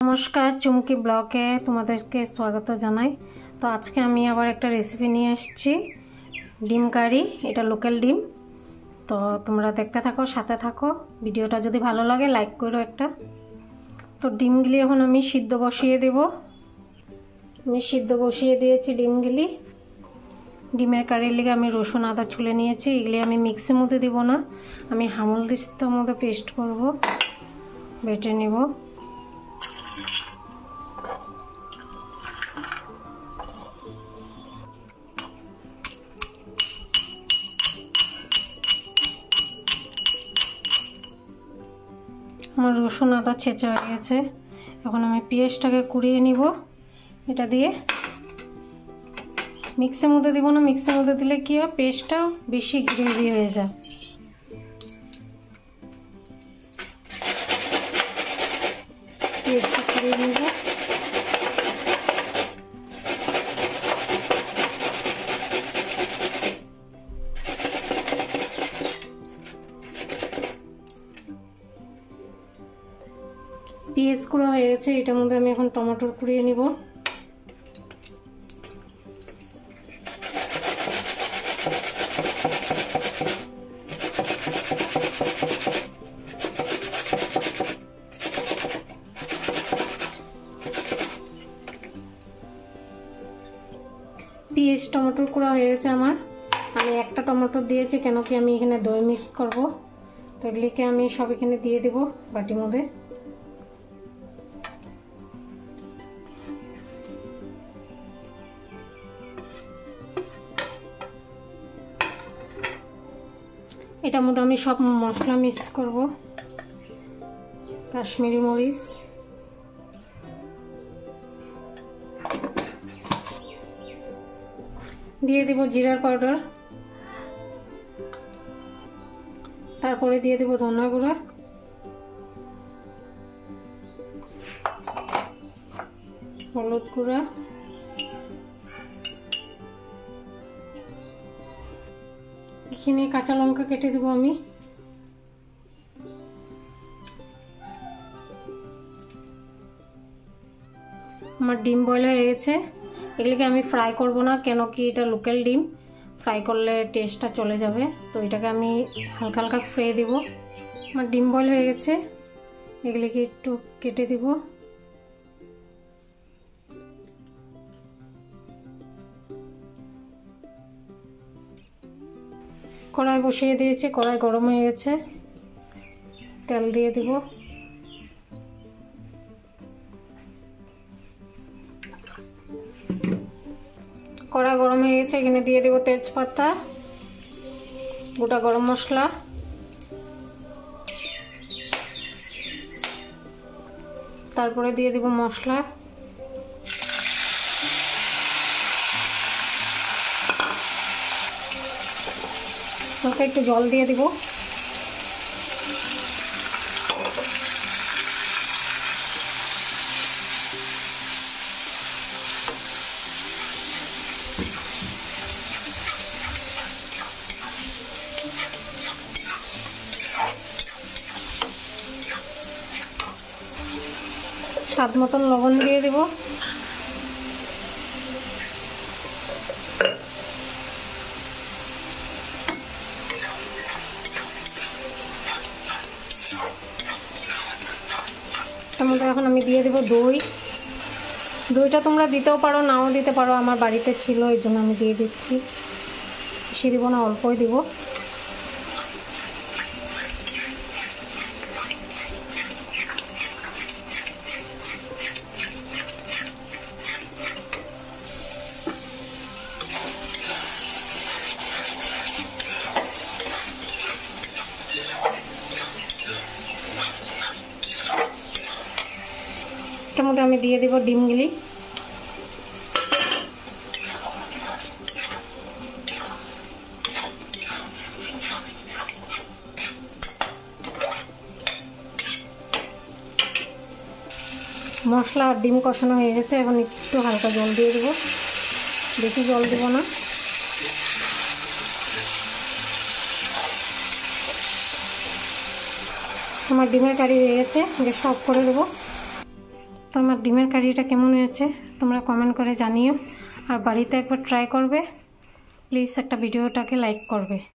नमस्कार चुमकी ब्लगे तुम्हादेरके स्वागत जानाई। तो आज के आमी आबार एक रेसिपि निये एसेछि डिम कारी। एटा लोकल डिम। तो तुम्हारा देखते थाको साथे थाको। भिडियोटा जदि भालो लागे लाइक करो एकटा। तो डिमगुली एखन आमी सिद्ध बसिए देब। आमी सिद्ध बसिए दिएछि डिमगुली। डिमेर कारिर लेगे आमी रसुन आदा छुले निएछि। एगुली आमी मिक्सिर मध्य देब ना, आमी हामल दिस्तार मध्य पेस्ट करब, बेटे नेब। আমার রসুন আদা ছেঁচা হয়ে গেছে। এখন আমি পেঁয়াজটাকে কুড়িয়ে নিব। এটা দিয়ে মিক্সির মধ্যে দিব না, মিক্সির মধ্যে দিলে কি হয় পেস্টটা বেশি গ্রেভি হয়ে যায়। পেস্টটা কুড়িয়ে নিব। পেঁয়াজ কুড়া হয়ে গেছে। এটার মধ্যে আমি এখন টমেটোর কুড়িয়ে নিব। পেঁয়াজ টমেটোর কুড়া হয়ে গেছে আমার। আমি একটা টমেটো দিয়েছি কেন কি আমি এখানে দই মিক্স করব। তো এগুলিকে আমি সব এখানে দিয়ে দেব বাটির মধ্যে। এটার মধ্যে আমি সব মশলা মিক্স করব। কাশ্মীরি মরিচ, দিয়ে দেব জিরার পাউডার, তারপরে দিয়ে দেব ধনিয়া গুঁড়া, হলুদ গুঁড়া, এখানে কাঁচা লঙ্কা কেটে দেব আমি। আমার ডিম বয়েল হয়ে গেছে। এগুলিকে আমি ফ্রাই করব না কেন কি এটা লোকাল ডিম, ফ্রাই করলে টেস্টটা চলে যাবে। তো এটাকে আমি হালকা হালকা ফ্রাই দেব। আমার ডিম বয়েল হয়ে গেছে। এগুলিকে একটু কেটে দেব। কড়াই বসিয়ে দিয়েছি, কড়াই গরম হয়ে গেছে। তেল দিয়ে দেব। কড়াই গরম হয়ে গেছে। এখানে দিয়ে দেব তেজপাতা, গোটা গরম মশলা, তারপরে দিয়ে দেব মশলা, হালকা একটু জল দিয়ে দিব। স্বাদ মতন লবণ দিয়ে দিব। তার মধ্যে এখন আমি দিয়ে দেব দই। দইটা তোমরা দিতেও পারো নাও দিতে পারো, আমার বাড়িতে ছিল এই জন্য আমি দিয়ে দিচ্ছি। বেশি দিব না, অল্পই দিব। এটার মধ্যে আমি দিয়ে দেব ডিমগুলি। মশলা আর ডিম কষানো হয়ে গেছে। এখন একটু হালকা জল দিয়ে দেব, বেশি জল দেব না। আমার ডিমের কারি হয়ে গেছে, গ্যাসটা অফ করে দেবো। তো আমার ডিমের কারিটা কেমন হয়েছে তোমরা কমেন্ট করে জানিও, আর বাড়িতে একবার ট্রাই করবে। প্লিজ একটা ভিডিওটাকে লাইক করবে।